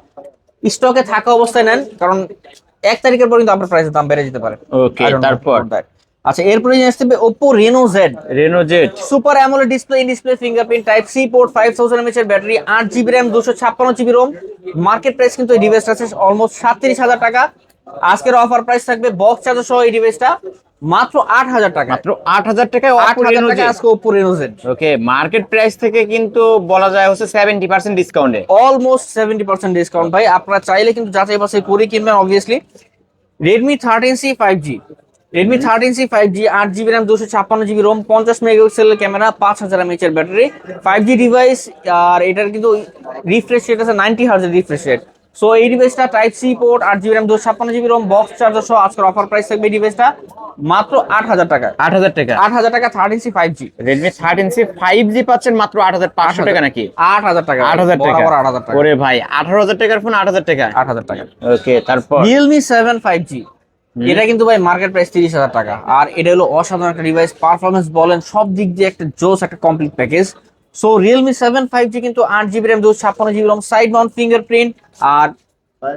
স্টকে থাকা অবস্থায় নেন, কারণ 1 তারিখের পর কিন্তু আপনার প্রাইসের দাম বেড়ে যেতে পারে। ওকে, তারপর আচ্ছা, এরপরে আসতে হবে Oppo Reno Z। Reno Z super AMOLED display, in display fingerprint, type C port, 5000 mAh এর battery, 8 GB RAM, 256 GB ROM. Market price কিন্তু এই ডিভাইসটা আছে অলমোস্ট 37000 টাকা। আজকের অফার প্রাইস থাকবে বক্স চার্জ সহ এই ডিভাইসটা মাত্র 8000 টাকা। মাত্র 8000 টাকায় Oppo 8000 Reno Z। টাকা আজকে Oppo Reno Z। ওকে, মার্কেট প্রাইস থেকে কিন্তু বলা যায় হচ্ছে 70% ডিসকাউন্টে, অলমোস্ট 70% ডিসকাউন্ট ভাই। আপনারা চাইলে কিন্তু যাচাই বাছাই করে কিনবেন obviously. Redmi 13C 5G, Redmi 13C 5G, 8 GB RAM, 256 GB Rome, 50 মেগাপিক্সেলের ক্যামেরা, 5000 mAh এর ব্যাটারি, 5G ডিভাইস। আর এটার কিন্তু রিফ্রেশ রেট আছে 90 হার্জ রিফ্রেশ রেট। সো এই ডিভাইসটা type C port, 8 GB RAM, 256 GB ROM, box charger সহ আজকের offer price থাকবে এই ডিভাইসটা মাত্র 8000 টাকা। 8000 টাকা? 8000 টাকা 13C 5G। Redmi 13C 5G পাচ্ছেন মাত্র 8500 টাকা নাকি? 8000 টাকা। 8000 টাকা? বরাবর 8000 টাকা। ওরে ভাই, 18000 টাকার ফোন 8000 টাকা? 8000 টাকা। ওকে, তারপর Realme 7 5G, এটা কিন্তু ভাই মার্কেট প্রাইস 30000 টাকা। আর এটা হলো অসাধারণ একটা ডিভাইস, পারফরমেন্স বলেন সব দিক দিয়ে একটা জোস, একটা complete package. So Realme 7 5G কিন্তু 8 GB RAM, 256 GB ROM, side mount fingerprint. আর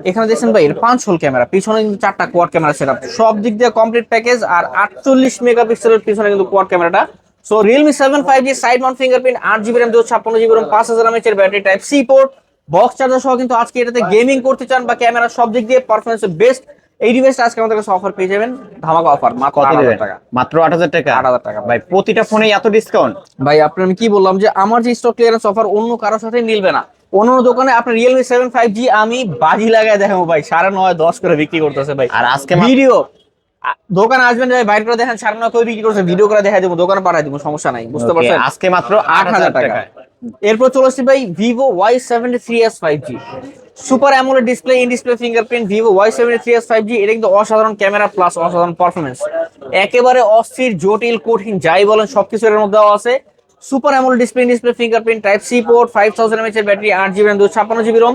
এখানে দেখছেন ভাই এর 5 হোল ক্যামেরা, পিছনে কিন্তু 4টা কোয়াড ক্যামেরা সেটআপ, সব দিক দিয়ে কমপ্লিট প্যাকেজ। আর 48 মেগাপিক্সেলের পিছনে কিন্তু কোয়াড ক্যামেরাটা। So Realme 7 5G, side mount fingerprint, 8 GB RAM, 256 GB ROM, 5000 mAh এর battery, type C port, box charger সহ কিন্তু আজকে এটাতে গেমিং করতে চান বা ক্যামেরা সব দিক দিয়ে পারফরমেন্স বেস্ট, এই ডিভাইসটা আজকে আমাদের কাছে অফার পেয়ে যাবেন, ধামাকা অফার মাত্র 8000 টাকা। মাত্র 8000 টাকা? 8000 টাকা ভাই, প্রতিটা ফোনে এত ডিসকাউন্ট? ভাই আপনার আমি কি বললাম যে আমার যে স্টক ক্লিয়ারেন্স অফার অন্য কারোর সাথে মিলবে না। অন্য দোকানে আপনার Realme 7 5G আমি বাজি লাগায় দেখাবো ভাই 9.5 10 করে বিক্রি করতেছে ভাই। আর আজকে ভিডিও দোকানে আসবেন ভাই, বাইরে করে দেখেন 9.5 করে বিক্রি করছে, ভিডিও করে দেখাই দেবো, দোকানে পাঠাই দেবো, সমস্যা নাই, বুঝতে পারছেন? আজকে মাত্র 8000 টাকা। এরপর চলে আসছি ভাই Vivo Y73s 5G, super AMOLED display, in display fingerprint, Vivo Y73s 5G। এটা কিন্তু অসাধারণ ক্যামেরা প্লাস অসাধারণ পারফরমেন্স, একেবারে অস্থির জটিল কঠিন যাই বলেন সবকিছু এর মধ্যে আছে। Super AMOLED display, in display fingerprint, type C port, 5000 mAh এর battery, 8 GB RAM, 256 GB ROM.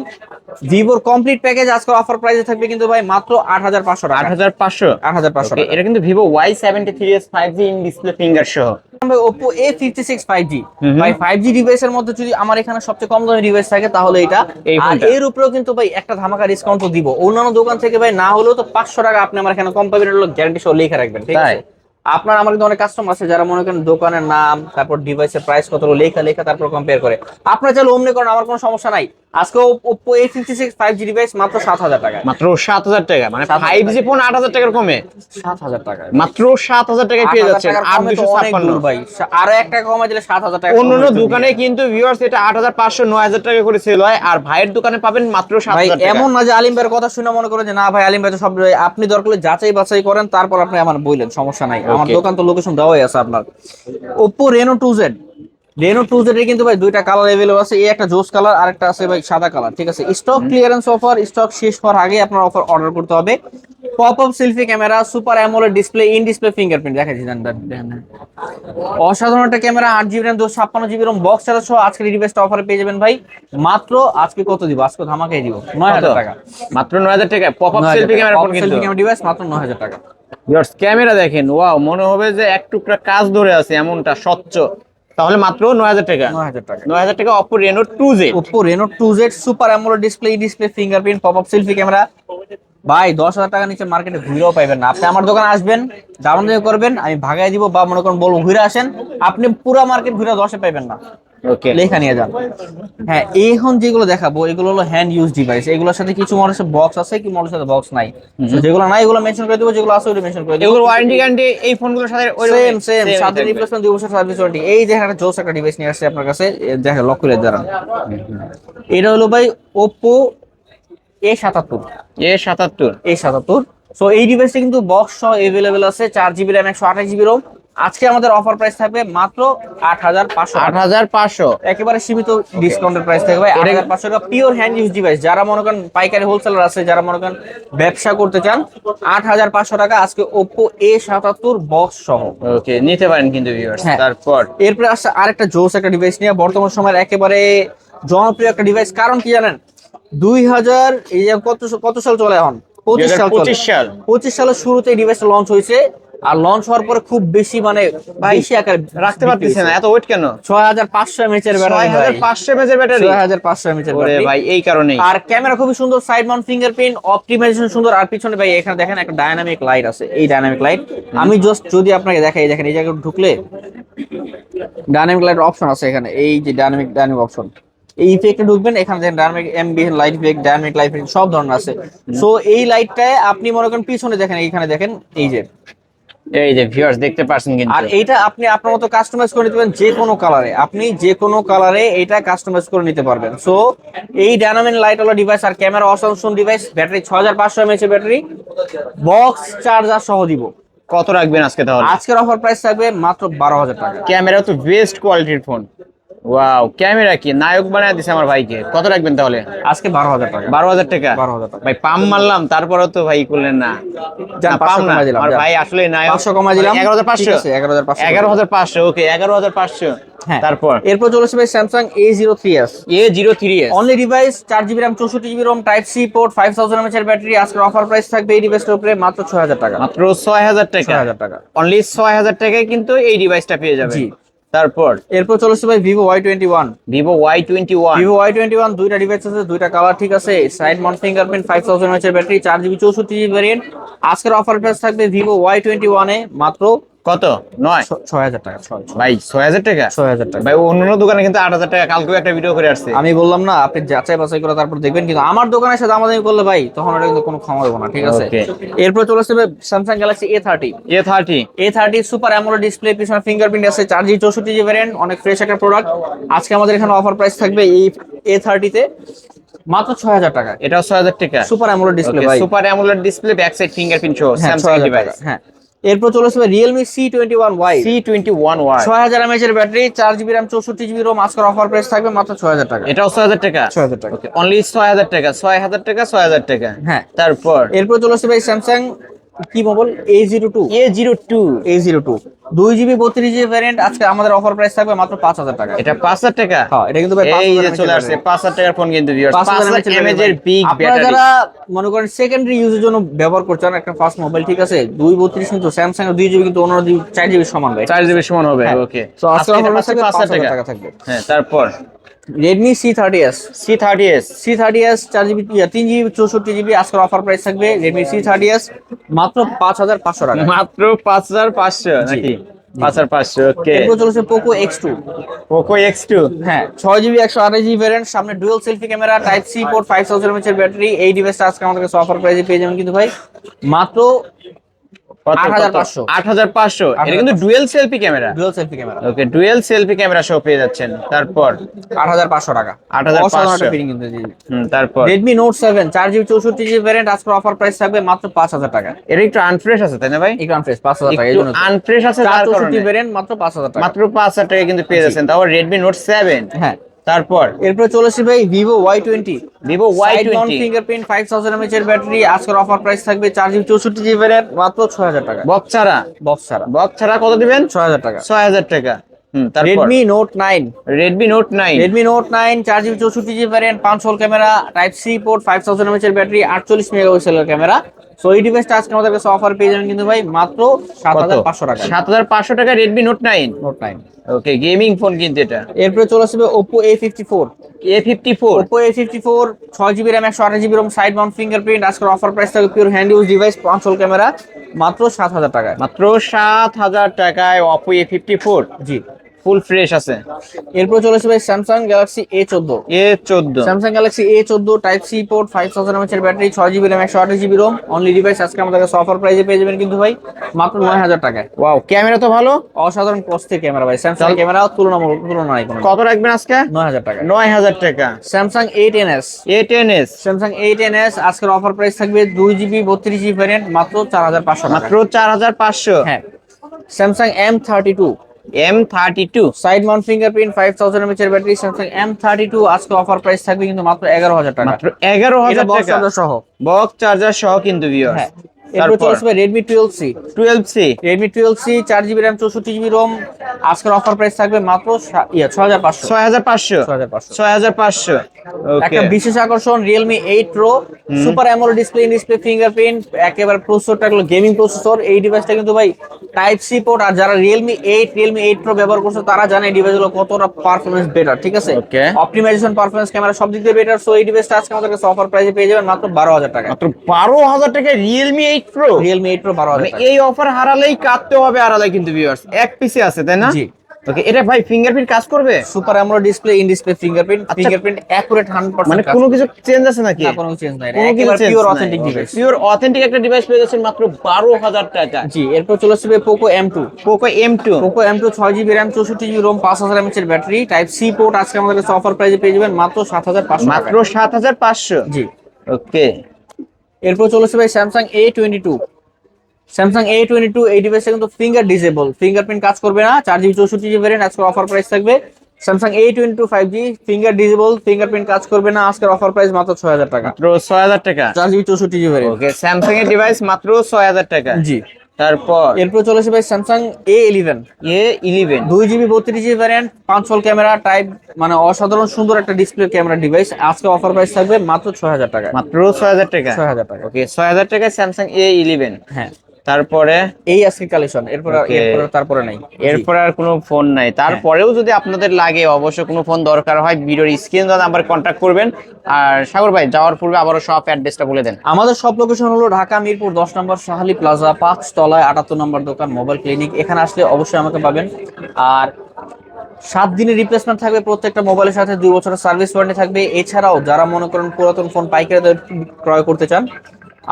ভিভোর কমপ্লিট প্যাকেজ আজকে অফার প্রাইসে থাকবে কিন্তু ভাই মাত্র 8500 টাকা। 8500? 8500 টাকা। এটা কিন্তু Vivo Y73s 5G in display finger সহ। Oppo A56 5G, ভাই 5G ডিভাইসের মধ্যে যদি আমার এখানে সবচেয়ে কম দামি ডিভাইস থাকে তাহলে এটা। আর এর উপরেও কিন্তু ভাই একটা ধামাকা ডিসকাউন্ট তো দিব, অন্যান্য দোকান থেকে ভাই না হলেও তো 500 টাকা আপনি আমার এখানে কম পাবেন, হলো গ্যারান্টি সহ লেখা রাখবেন, ঠিক আছে? আপনার আমার কিন্তু অনেক কাস্টমার আছে যারা মনে করেন দোকানের নাম তারপর ডিভাইসের প্রাইস কত লেখা তারপর কম্পেয়ার করে। আপনারা চাইলে অমনি করেন, আমার কোনো সমস্যা নাই। আজকে Oppo A56 5G ডিভাইস মাত্র 7000 টাকা। মাত্র 7000 টাকা? মানে 5G ফোন 8000 টাকার কমে? 7000 টাকা মাত্র 7000 টাকায় পেয়ে যাচ্ছেন। 8256 ভাই, আরো 1 টাকা কমাই দিলে 7000 টাকা। অন্যান্য দোকানে কিন্তু ভিউয়ার্স এটা 8500 9000 টাকা করে সেল হয়, আর ভাইয়ের দোকানে পাবেন মাত্র 7000 টাকা। এমন না যে আলিম ভাইয়ের কথা শুনে মনে করেন যে না ভাই আলিম ভাই তো সব, আপনি দরকার হলে যাচাই বাছাই করেন তারপর আপনি আমার বললেন, সমস্যা নাই। আমার দোকান তো লোকেশন দেওয়াই আছে আপনার। Oppo Reno 2Z, Reno 2Z এর কিন্তু ভাই দুইটা কালার अवेलेबल আছে, এই একটা জোস কালার আর একটা আছে ভাই সাদা কালার, ঠিক আছে। স্টক ক্লিয়ারেন্স অফার, স্টক শেষ হওয়ার আগে আপনার অফার অর্ডার করতে হবে। Pop up selfie camera, super AMOLED display, in display fingerprint, দেখাচ্ছি দেখেন। অসাধারণ একটা camera, 8 GB RAM 256 GB ROM, box charger সহ আজকের এই ডিভাইসটা অফারে পেয়ে যাবেন ভাই মাত্র, আজকে কত দিব, আজকে ধামাকাই দিব 9000 টাকা, মাত্র 9000 টাকা pop up selfie camera phone কিন্তু। সেলফি ক্যামেরা ডিভাইস মাত্র 9000 টাকা। ভিউয়ার্স ক্যামেরা দেখেন, ওয়াও, মনে হবে যে এক টুকরা কাজ ধরে আছে এমনটা স্বচ্ছ। তাহলে মাত্র 9000 টাকা। 9000 টাকা 9000 টাকা Oppo Reno 2Z। Oppo Reno 2Z super AMOLED display, display fingerprint, pop up selfie camera. ভাই 10,000 টাকা নিচে মার্কেটে ঘুরেও পাইবেন না। আপনি আমার দোকানে আসবেন, দাম দিয়ে করবেন, আমি ভাগাই দিব, বা মনে করেন বলবো ঘুরে আসেন, আপনি পুরো মার্কেট ঘুরে 10-এ পাইবেন না। ওকে, লেখা নিয়ে যান। হ্যাঁ, এখন যেগুলো দেখাবো এগুলো হলো হ্যান্ড ইউজ ডিভাইস, এগুলোর সাথে কিছু মডেলের বক্স আছে, কি মডেলের সাথে বক্স নাই। তো যেগুলো নাই এগুলো মেনশন করে দেবো, যেগুলো আছে ওগুলো মেনশন করে দেবো। এগুলো ওয়ারেন্টি গ্যারান্টি এই ফোনগুলোর সাথে সেম সেম, 7 দিন রিপ্লেসমেন্ট, 2 বছর সার্ভিস ওয়ারেন্টি। এই যে একটা জোস একটা ডিভাইস নিয়ে আসছে আপনার কাছে, দেখে লক করে দাঁড়ান। এটা হলো ভাই Oppo A77। A77। সো এই ডিভাইসটা কিন্তু বক্স সহ अवेलेबल আছে, 4 জিবি র্যাম 128 জিবি রোম। আজকে আমাদের অফার প্রাইস থাকবে মাত্র 8500। 8500 একেবারে সীমিত ডিসকাউন্টের প্রাইস থাকবে 8500 টাকা, পিওর হ্যান্ড ইউজ ডিভাইস। যারা মনে করেন পাইকারি হোলসেলার আছে, যারা মনে করেন ব্যবসা করতে চান, 8500 টাকা আজকে Oppo A77 বক্স সহ। ওকে, নিতে পারেন কিন্তু ভিউয়ার্স। হ্যাঁ। তারপর এরপরে আসছে আরেকটা জোস একটা ডিভাইস নিয়ে, বর্তমান সময়ের একেবারে জনপ্রিয় একটা ডিভাইস। কারণ কি জানেন, 2000 এই যে কত সাল চলে, এখন 25 সাল চলে। 25 সালের শুরুতে এই ডিভাইসটা লঞ্চ হয়েছে, আর লঞ্চ হওয়ার পরে খুব বেশি মানে বেশি আকার রাখতে পারতেছে না, এত ওয়েট কেন? 6500 mAh এর ব্যাটারি, 6500 mAh এর ব্যাটারি, 6500 mAh এর ওরে ব্যাটারি ভাই, এই কারণেই। আর ক্যামেরা খুবই সুন্দর, সাইড মাউন্ট ফিঙ্গারপ্রিন্ট, অপটিমাইজেশন সুন্দর। আর পিছনে ভাই এখানে দেখেন একটা ডায়নামিক লাইট আছে, এই ডায়নামিক লাইট আমি জাস্ট যদি আপনাকে দেখাই, দেখেন এই জায়গায় ঢুকলে ডায়নামিক লাইট অপশন আছে এখানে, এই যে ডায়নামিক অপশন, এই ইফেক্টে ঢুকবেন, এখানে দেখেন dynamic MBN light effect, dynamic light effect সব ধরনের আছে। সো এই লাইটটায় আপনি মনে করেন পিছনে দেখেন, এইখানে দেখেন এই যে ভিউয়ার্স দেখতে পাচ্ছেন কিন্তু। আর এইটা আপনি আপনার মতো কাস্টমাইজ করে নিতে পারবেন, যে কোনো কালারে, আপনি যে কোনো কালারে এটা কাস্টমাইজ করে নিতে পারবেন। সো এই ডায়নামিক লাইট ওয়ালা ডিভাইস আর ক্যামেরা অসাধারণ device, battery 6500 mAh battery, box charger সহ দিব। কত রাখবেন আজকে তাহলে? আজকের অফার প্রাইস থাকবে মাত্র 12000 টাকা। ক্যামেরা তো বেস্ট কোয়ালিটির ফোন, ওয়াও, ক্যামেরা কি নায়ক বানায় দিছে আমার ভাইকে। কত রাখবেন তাহলে? আজকে 12000 টাকা। 12000 টাকা? 12000 টাকা ভাই পাম মারলাম, তারপরেও তো ভাই করলেন না। যান, 500 কমাই দিলাম, আমার যান। ভাই আসলে নায়ক। 500 কমাই দিলাম। 11500। ঠিক আছে, 11500। 11500, ওকে, 11500। হ্যাঁ, তারপর এরপর চলেছে ভাই Samsung A03s। A03s only device, 4 GB RAM 64 GB ROM, type C port, 5000 mAh এর ব্যাটারি। আজকের অফার প্রাইস থাকবে এই ডিভাইসটার উপরে মাত্র 6000 টাকা। মাত্র 6000 টাকা। 6000 টাকা। অনলি 6000 টাকায় কিন্তু এই ডিভাইসটা পেয়ে যাবেন। জি। তারপর এরপর চলেছে ভাই Vivo Y21। Vivo Y21। Vivo Y21 দুইটা ডিভাইস আছে, দুইটা কালার, ঠিক আছে। সাইড মাউন্ট ফিঙ্গারপ্রিন্ট, 5000 mAh এর ব্যাটারি, 4 জিবি 64 জিবি ভ্যারিয়েন্ট। আজকের অফার প্রাইস থাকবে Vivo Y21 এ মাত্র কত? 6000 টাকা। ভাই 6000 টাকা? 6000 টাকা। ভাই অন্য দোকানে কিন্তু 8000 টাকা, কালকেও একটা ভিডিও করে আসছে। আমি বললাম না, আপনি যাচাই বাছাই করে তারপর দেখবেন, কিন্তু আমার দোকানের সাথে দামাদামি করলে ভাই তখন ওটা কিন্তু কোনো ক্ষমা দেবো না, ঠিক আছে। Okay. এরপর চলে আসবে Samsung Galaxy A30। A30 super AMOLED display, পিছনে ফিঙ্গারপ্রিন্ট আছে, 4 জিবি 64 জিবি ভ্যারিয়েন্ট, অনেক ফ্রেশ একটা প্রোডাক্ট। আজকে আমাদের এখানে অফার প্রাইস থাকবে এই A30 তে মাত্র 6000 টাকা। এটাও 6000 টাকা? সুপার অ্যামোলেড ডিসপ্লে ভাই, super AMOLED display, back side fingerprint সহ হ্যাঁ, স্যামসাং 6000 ডিভাইস। টাকা। হ্যাঁ, এরপর চলে আসবে Realme C21Y। 6000 mAh এর battery, 4 GB RAM 64 GB Rome. আজকের অফার প্রাইস থাকবে মাত্র 6000 টাকা। এটাও 6000 টাকা? 6000 টাকা। ওকে, অনলি 6000 টাকা। 6000 টাকা। হ্যাঁ। তারপর এরপর চলে আসবে ভাই Samsung কি mobile A02। A02 2 GB 32 GB variant. আজকে আমাদের অফার প্রাইস থাকবে মাত্র 5000 টাকা। এটা 5000 টাকা? হ্যাঁ, এটা কিন্তু ভাই এই 5000 যে চলে আসছে 5000 টাকার ফোন কিন্তু ভিউয়ার্স। 5000 5000 mAh এর বিগ আপনারা ব্যাটারি। যারা মনে করেন সেকেন্ডারি ইউজের জন্য ব্যবহার করছেন একটা ফার্স্ট মোবাইল, ঠিক আছে, 232 কিন্তু Samsung এর 2 জিবি কিন্তু অন্য 4 জিবি সমান ভাই, 4 জিবি সমান হবে। হ্যাঁ। ওকে, তো আজকে অফার প্রাইস থাকবে 5000 টাকা থাকবে। হ্যাঁ, তারপর Redmi C30s। 4 GB 3 GB 64 GB. আজকের অফার প্রাইস থাকবে Redmi C30s মাত্র 5500 টাকা। মাত্র 5500 নাকি? 5500। ওকে, এরপর চলেছে Poco X2। Poco X2। হ্যাঁ, 6 জিবি 128 জিবি ভ্যারিয়েন্ট, সামনে dual selfie camera, type C port, 5000 mAh এর ব্যাটারি। এই ডিভাইসটা আজকে আমাদের কাছে অফার প্রাইসে পেয়ে যাবেন কিন্তু ভাই মাত্র 8500 8500 এটা কিন্তু dual selfie camera. Dual selfie camera, okay, dual selfie camera সহ পেয়ে যাচ্ছেন। তারপর 8500 টাকা। 8500 অসাধারণ একটা ফিটিং কিন্তু। তারপর Redmi Note 7 4GB 64GB variant আজকে অফার প্রাইস থাকবে মাত্র 5000 টাকা। এটা একটু আনফ্রেশ আছে তাই না ভাই? একটু আনফ্রেশ 5000 টাকা, এই একটু জন্য আনফ্রেশ আছে যার 64GB কারণে ভ্যারিয়েন্ট মাত্র 5000 টাকা। মাত্র 5000 টাকা কিন্তু পেয়ে যাচ্ছেন, তাও Redmi Note 7। হ্যাঁ, তারপর এরপর চলে আসি ভাই Vivo Y20। Vivo side Mount Y20 fingerprint 5000 mAh এর ব্যাটারি আজকের অফার প্রাইস থাকবে 4GB 64GB ভ্যারিয়েন্ট মাত্র 6000 টাকা। বক্স ছাড়া, বক্স ছাড়া বক্স ছাড়া কত দিবেন? 6000 টাকা। 6000 টাকা। তারপর Redmi Note 9। Redmi Note 9 Redmi Note 9 4GB 64GB variant 5 hole camera, type C port, 5000 mAh এর ব্যাটারি, 48 মেগাপিক্সেলের ক্যামেরা। সো এই ডিভাইসটা আজকে আমাদের কাছে অফার পেয়ে যাবেন কিন্তু ভাই মাত্র 7500 টাকা। 7500 টাকা Redmi Note 9। Note 9। ওকে, গেমিং ফোন কিন্তু এটা। এরপরে চলে আসবে Oppo A54। A54 Oppo A54 6GB RAM 128GB ROM, side mount fingerprint আজকের অফার প্রাইস থাকবে pure hand use device 5 hole camera মাত্র 7000 টাকায়। মাত্র 7000 টাকায় Oppo A54 জি। ফুল ফ্রেশ আছে। এরপর চলে আসবে Samsung Galaxy A14। A14 Samsung Galaxy A14 type C port, 5000 mAh এর battery, 6GB RAM 128GB ROM, only device আজকে আমাদের কাছে অফার প্রাইসে পেয়ে যাবেন কিন্তু ভাই মাত্র 9000 টাকায়। ওয়াও, ক্যামেরা তো ভালো, অসাধারণ কস্টের ক্যামেরা ভাই। স্যামসাং ক্যামেরা তুলনা নাই কোনো। কত রাখবেন আজকে? 9000 টাকা। 9000 টাকা। Samsung A10s। A10s Samsung A10s আজকের অফার প্রাইস থাকবে 2GB 32GB ভ্যারিয়েন্ট মাত্র 4500 টাকা। মাত্র 4500। হ্যাঁ। Samsung M32। M32 side mount fingerprint 5000 mAh এর ব্যাটারি, Samsung M32 আজকে অফার প্রাইস থাকবে কিন্তু মাত্র 11000 টাকা। মাত্র 11000 বক্স টাকা সহ। বক্স চার্জার সহ কিন্তু ভিউয়ার্স। হ্যাঁ। এরপর চলে আসবে Redmi 12C। 12C Redmi 12C 4GB RAM 64GB ROM আজকের অফার প্রাইস থাকবে মাত্র 6500। 6500 6500। 6500। ওকে, একটা বিশেষ আকর্ষণ Realme 8 Pro super AMOLED display fingerprint, একেবারে প্রসেসরটা হলো গেমিং প্রসেসর। এই ডিভাইসটা কিন্তু ভাই টাইপ সি পোর্ট, আর যারা Realme 8 Pro ব্যবহার করছে তারা জানে এই ডিভাইসগুলো কতটা পারফরম্যান্স বেটার, ঠিক আছে? Okay. অপটিমাইজেশন, পারফরম্যান্স, ক্যামেরা সব দিক দিয়ে বেটার। সো এই ডিভাইসটা আজকে আমাদের কাছে অফার প্রাইসে পেয়ে যাবেন মাত্র 12000 টাকা। মাত্র 12000 টাকায় Realme 8 Pro। Realme 8 Pro 12000 মানে টাকা। এই অফার হারালেই কাটতে হবে আড়ালে কিন্তু ভিউয়ার্স, এক পিসে আছে তাই না? জি। ওকে, এটা ভাই ফিঙ্গারপ্রিন্ট কাজ করবে? Super AMOLED display, in display fingerprint accurate 100%। মানে কোনো কিছু চেঞ্জ আছে নাকি? না, কোনো চেঞ্জ নাই, কোনো কিছু একেবারে চেঞ্জ পিওর নাই। Authentic device. পিওর অথেন্টিক একটা ডিভাইস পেয়ে যাচ্ছেন মাত্র 12000 টাকা। জি। এরপর চলে আসবে Poco M2। Poco M2 6GB RAM 64GB ROM 5000 mAh এর ব্যাটারি, টাইপ সি পোর্ট আজকে আমাদের কাছে অফার প্রাইসে পেয়ে যাবেন মাত্র 7500 টাকা। মাত্র 7500। জি। ওকে, এরপর চলে আসবে Samsung A22। Samsung A22 এই ডিভাইসটা কিন্তু ফিঙ্গার ডিসেবল, ফিঙ্গারপ্রিন্ট কাজ করবে না, 4GB 64GB ভ্যারিয়েন্ট আজকে অফার প্রাইস থাকবে। Samsung A22 5G finger disable, fingerprint কাজ করবে না, আজকের অফার প্রাইস মাত্র 6000 টাকা। মাত্র 6000 টাকা। 4GB 64GB variant. Okay, Samsung এর ডিভাইস মাত্র 6000 টাকা। জি। তারপর এরপর চলে আসবে Samsung A11। A11 2GB 32GB variant, 5 hole camera, type মানে অসাধারণ সুন্দর একটা ডিসপ্লে ক্যামেরা ডিভাইস আজকে অফার প্রাইস থাকবে মাত্র 6000 টাকা। মাত্র 6000 টাকা। 6000 টাকা। ওকে, 6000 টাকায় স্যামসাং A11। হ্যাঁ। তারপরে এই আজকে কালেকশন, Okay. তারপরে নাই। এরপর আর কোনো ফোন নাই। তারপরেও যদি আপনাদের লাগে, অবশ্য কোনো ফোন দরকার হয়, ভিডিওর স্ক্রিন দেওয়া নাম্বারে কন্ট্যাক্ট করবেন। আর সাগর ভাই, যাওয়ার পূর্বে আবারও শপ অ্যাড্রেসটা বলে দেন। আমাদের সব লোকেশন হলো ঢাকা মিরপুর 10 নম্বর শাহালি প্লাজা, 5 তলায় 78 নম্বর দোকান মোবাইল ক্লিনিক। এখানে আসলে অবশ্যই আমাকে পাবেন। আর 7 দিনের রিপ্লেসমেন্ট থাকবে প্রত্যেকটা মোবাইলের সাথে, 2 বছরের সার্ভিস ওয়ারেন্টি থাকবে। এছাড়াও যারা মনে করেন পুরাতন ফোন পাইকারি দরে ক্রয় করতে চান,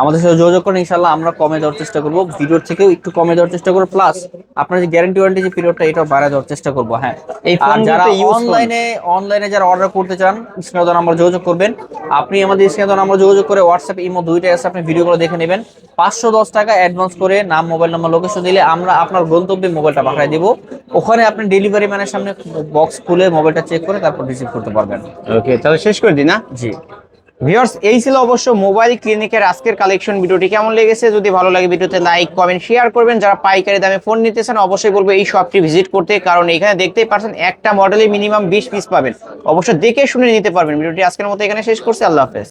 আমাদের সাথে যোগাযোগ করেন, ইনশাআল্লাহ আমরা কমে দেওয়ার চেষ্টা করব, ভিডিওর থেকেও একটু কমে দেওয়ার চেষ্টা করব। প্লাস আপনার যে গ্যারান্টি ওয়ারেন্টি যে পিরিয়ডটা, এটাও বাড়ায় দেওয়ার চেষ্টা করব। হ্যাঁ, এই আর যারা ফোনগুলোতে অনলাইনে যারা অর্ডার করতে চান, স্ক্রিনে দেওয়া নাম্বার যোগাযোগ করবেন। আপনি আমাদের স্ক্রিনে দেওয়া নাম্বার যোগাযোগ করে হোয়াটসঅ্যাপ, ইমো দুইটাই আছে, আপনি ভিডিওগুলো দেখে নেবেন। 510 টাকা অ্যাডভান্স করে নাম, মোবাইল নাম্বার, লোকেশন দিলে আমরা আপনার গন্তব্যে মোবাইলটা পাঠিয়ে দিব। ওখানে আপনি ডেলিভারি ম্যানের সামনে বক্স খুলে মোবাইলটা চেক করে তারপর রিসিভ করতে পারবেন। ওকে, তাহলে শেষ করে দিই না? জি। ভিউয়ার্স, এই ছিল অবশ্য মোবাইল ক্লিনিকের আজকের কালেকশন। ভিডিওটি কেমন লেগেছে যদি ভালো লাগে ভিডিওতে লাইক, কমেন্ট, শেয়ার করবেন। যারা পাইকারি দামে ফোন নিতে চান অবশ্যই বলবো এই শপটি ভিজিট করতে, কারণ এখানে দেখতেই পারছেন একটা মডেলে মিনিমাম 20 পিস পাবেন। অবশ্যই দেখে শুনে নিতে পারবেন। ভিডিওটি আজকের মতো এখানে শেষ করছি। আল্লাহ হাফেজ।